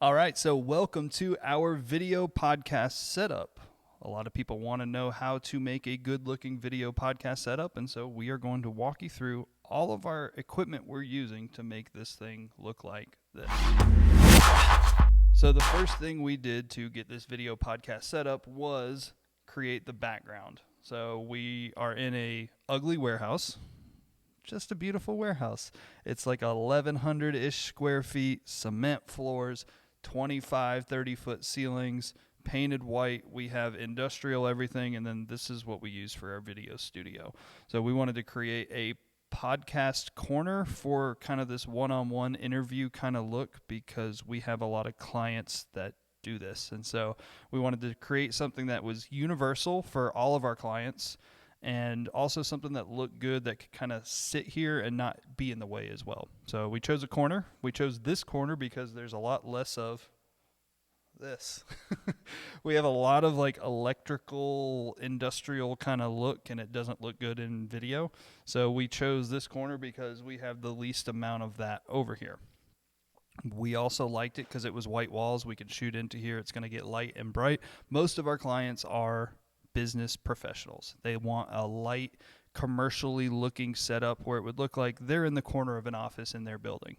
All right, so welcome to our video podcast setup. A lot of people want to know how to make a good-looking video podcast setup, and so we are going to walk you through all of our equipment we're using to make this thing look like this. So the first thing we did to get this video podcast set up was create the background. So we are in a ugly warehouse. Just a beautiful warehouse. It's like 1,100-ish square feet, cement floors, 25, 30-foot ceilings, painted white. We have industrial everything, and then this is what we use for our video studio. So we wanted to create a podcast corner for kind of this one-on-one interview kind of look because we have a lot of clients that do this. And so we wanted to create something that was universal for all of our clients, and also something that looked good that could kind of sit here and not be in the way as well. So we chose a corner. We chose this corner because there's a lot less of this. We have a lot of like electrical, industrial kind of look, and it doesn't look good in video. So we chose this corner because we have the least amount of that over here. We also liked it because it was white walls. We could shoot into here. It's going to get light and bright. Most of our clients are business professionals. They want a light, commercially looking setup where it would look like they're in the corner of an office in their building.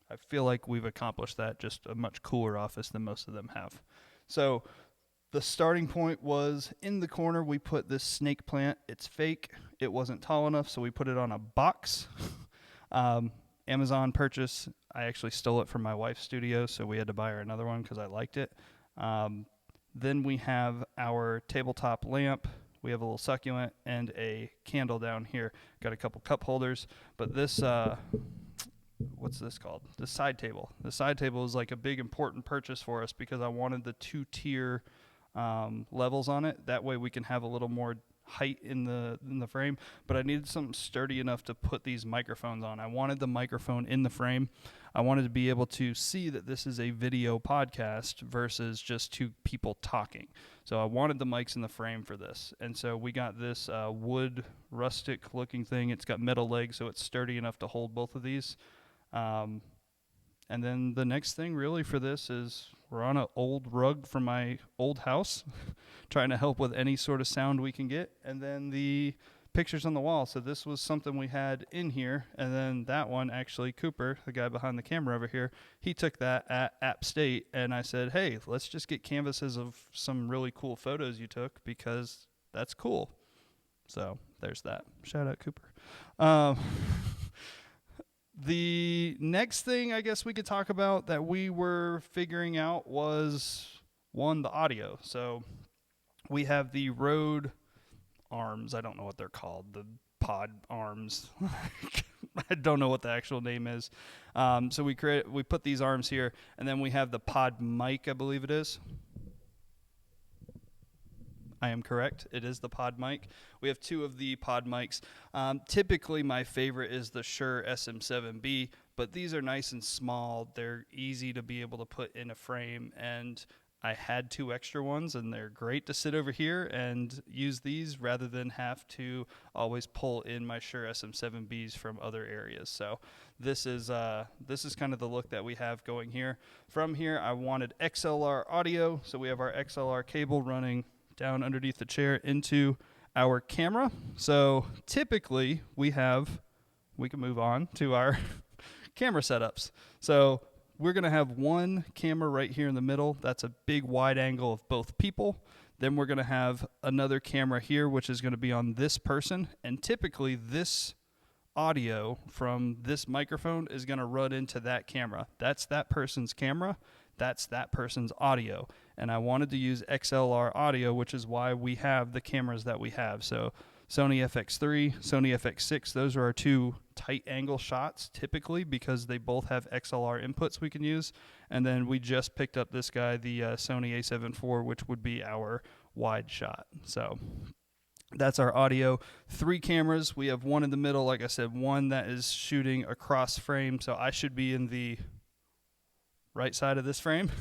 I feel like we've accomplished that, just a much cooler office than most of them have. So the starting point was in the corner, we put this snake plant. It's fake. It wasn't tall enough, so we put it on a box. Amazon purchase. I actually stole it from my wife's studio, so we had to buy her another one because I liked it. Then we have our tabletop lamp. We have a little succulent and a candle down here. Got a couple cup holders. But this, what's this called? The side table. The side table is like a big important purchase for us because I wanted the two-tier levels on it. That way we can have a little more height in the frame. But I needed something sturdy enough to put these microphones on. I wanted the microphone in the frame. I wanted to be able to see that this is a video podcast versus just two people talking. So I wanted the mics in the frame for this. And so we got this wood rustic looking thing. It's got metal legs, so it's sturdy enough to hold both of these. And then the next thing really for this is we're on an old rug from my old house, trying to help with any sort of sound we can get. And then the pictures on the wall. So this was something we had in here. And then that one, actually, Cooper, the guy behind the camera over here, he took that at App State. And I said, hey, let's just get canvases of some really cool photos you took because that's cool. So there's that. Shout out, Cooper. The next thing I guess we could talk about that we were figuring out was, one, the audio. So we have the Rode arms. I don't know what they're called. The pod arms. I don't know what the actual name is. So we put these arms here, and then we have the pod mic, I believe it is. I am correct. It is the pod mic. We have two of the pod mics. Typically, my favorite is the Shure SM7B, but these are nice and small. They're easy to be able to put in a frame, and I had two extra ones, and they're great to sit over here and use these rather than have to always pull in my Shure SM7Bs from other areas. So this is kind of the look that we have going here. From here, I wanted XLR audio, so we have our XLR cable running down underneath the chair into our camera. So typically we can move on to our camera setups. So we're going to have one camera right here in the middle. That's a big wide angle of both people. Then we're going to have another camera here, which is going to be on this person. And typically this audio from this microphone is going to run into that camera. That's that person's camera. That's that person's audio. And I wanted to use XLR audio, which is why we have the cameras that we have. So Sony FX3, Sony FX6, those are our two tight angle shots typically because they both have XLR inputs we can use. And then we just picked up this guy, the Sony A7 IV, which would be our wide shot. So that's our audio. 3 cameras. We have one in the middle, like I said, one that is shooting across frame. So I should be in the right side of this frame,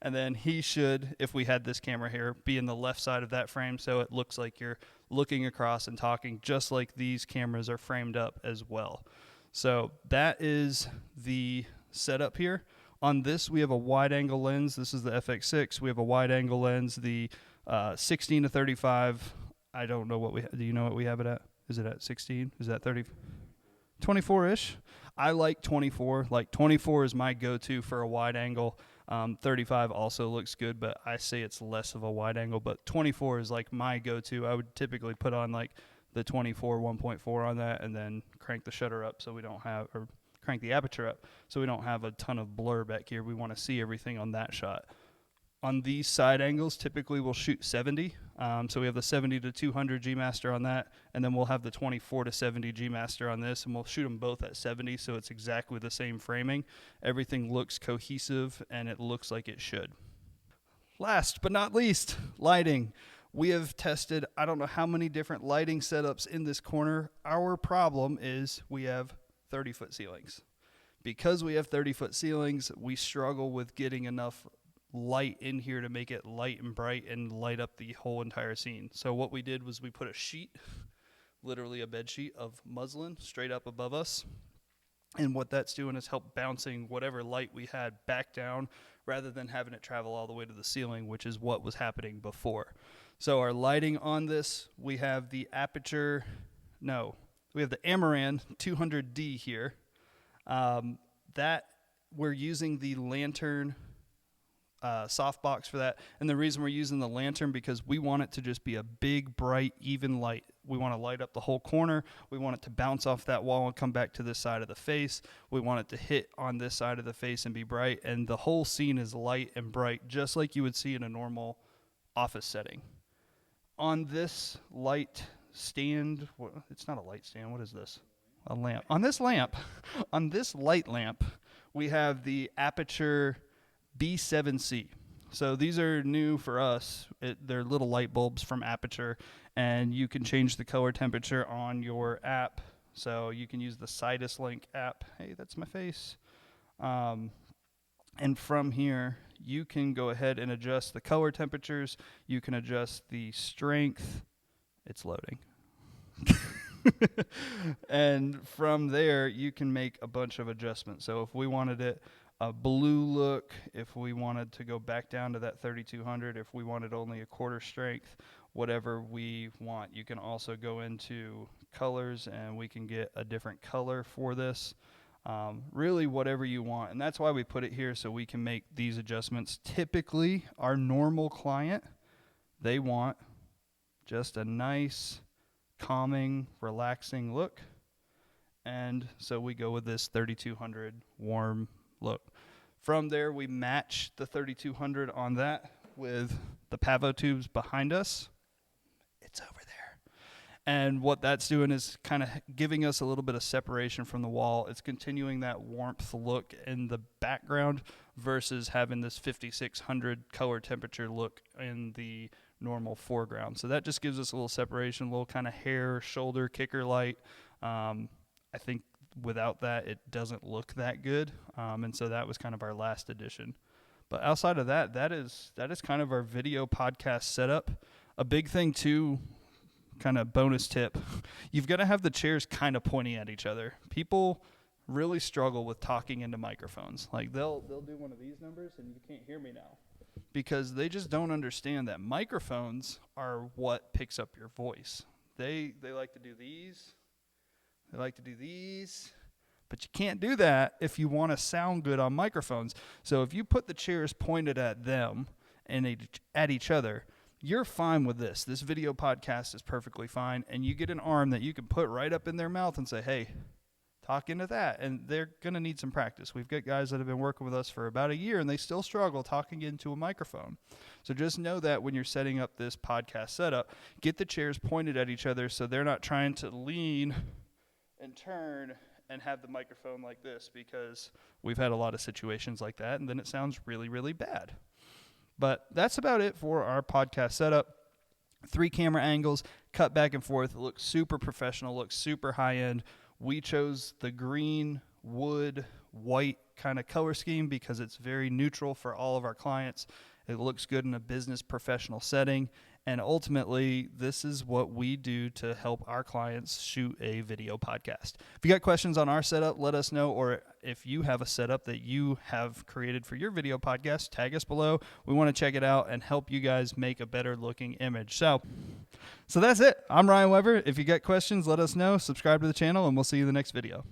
and then he should, if we had this camera here, be in the left side of that frame, so it looks like you're looking across and talking, just like these cameras are framed up as well. So that is the setup here. On this, we have a wide angle lens. This is the FX6. We have a wide angle lens, the 16 to 35. I don't know what do you know what we have it at? Is it at 16? Is that 30? 24-ish. I like 24. Like 24 is my go-to for a wide angle. 35 also looks good, but I say it's less of a wide angle. But 24 is like my go-to. I would typically put on like the 24 1.4 on that, and then crank the shutter up so we don't have, or crank the aperture up so we don't have a ton of blur back here. We want to see everything on that shot. On these side angles, typically we'll shoot 70. So we have the 70 to 200 G Master on that, and then we'll have the 24 to 70 G Master on this, and we'll shoot them both at 70, so it's exactly the same framing. Everything looks cohesive, and it looks like it should. Last but not least, lighting. We have tested, I don't know how many different lighting setups in this corner. Our problem is we have 30-foot ceilings. Because we have 30-foot ceilings, we struggle with getting enough light in here to make it light and bright and light up the whole entire scene. So what we did was we put a sheet, literally a bed sheet of muslin straight up above us. And what that's doing is help bouncing whatever light we had back down rather than having it travel all the way to the ceiling, which is what was happening before. So our lighting on this, we have the we have the Amaran 200D here. That we're using the lantern softbox for that, and the reason we're using the lantern because we want it to just be a big, bright, even light. We want to light up the whole corner. We want it to bounce off that wall and come back to this side of the face. We want it to hit on this side of the face and be bright, and the whole scene is light and bright, just like you would see in a normal office setting. On this light stand, it's not a light stand, what is this? A lamp. On this light lamp, we have the Aputure B7c. So these are new for us. They're little light bulbs from Aputure, and you can change the color temperature on your app. So you can use the Sidus Link app. Hey, that's my face. And from here, you can go ahead and adjust the color temperatures. You can adjust the strength. It's loading. And from there, you can make a bunch of adjustments. So if we wanted it a blue look, if we wanted to go back down to that 3200, if we wanted only a quarter strength, whatever we want. You can also go into colors and we can get a different color for this. Really whatever you want, and that's why we put it here, so we can make these adjustments. Typically our normal client, they want just a nice calming, relaxing look, and so we go with this 3200 warm look. From there, we match the 3200 on that with the Pavo tubes behind us. It's over there. And what that's doing is kind of giving us a little bit of separation from the wall. It's continuing that warmth look in the background versus having this 5600 color temperature look in the normal foreground. So that just gives us a little separation, a little kind of hair, shoulder, kicker light. I think without that, it doesn't look that good. And so that was kind of our last addition. But outside of that, that is kind of our video podcast setup. A big thing too, kind of bonus tip, you've got to have the chairs kind of pointing at each other. People really struggle with talking into microphones. Like they'll do one of these numbers and you can't hear me now because they just don't understand that microphones are what picks up your voice. They like to do these. They like to do these. But you can't do that if you want to sound good on microphones. So if you put the chairs pointed at them and at each other, you're fine with this. This video podcast is perfectly fine. And you get an arm that you can put right up in their mouth and say, hey, talk into that. And they're going to need some practice. We've got guys that have been working with us for about a year, and they still struggle talking into a microphone. So just know that when you're setting up this podcast setup, get the chairs pointed at each other so they're not trying to lean and turn and have the microphone like this, because we've had a lot of situations like that, and then it sounds really, really bad. But that's about it for our podcast setup. 3 camera angles, cut back and forth. It looks super professional, looks super high-end. We chose the green, wood, white kind of color scheme because it's very neutral for all of our clients. It looks good in a business professional setting, And ultimately, this is what we do to help our clients shoot a video podcast. If you got questions on our setup, let us know. Or if you have a setup that you have created for your video podcast, tag us below. We want to check it out and help you guys make a better looking image. So that's it. I'm Ryan Weber. If you got questions, let us know. Subscribe to the channel, and we'll see you in the next video.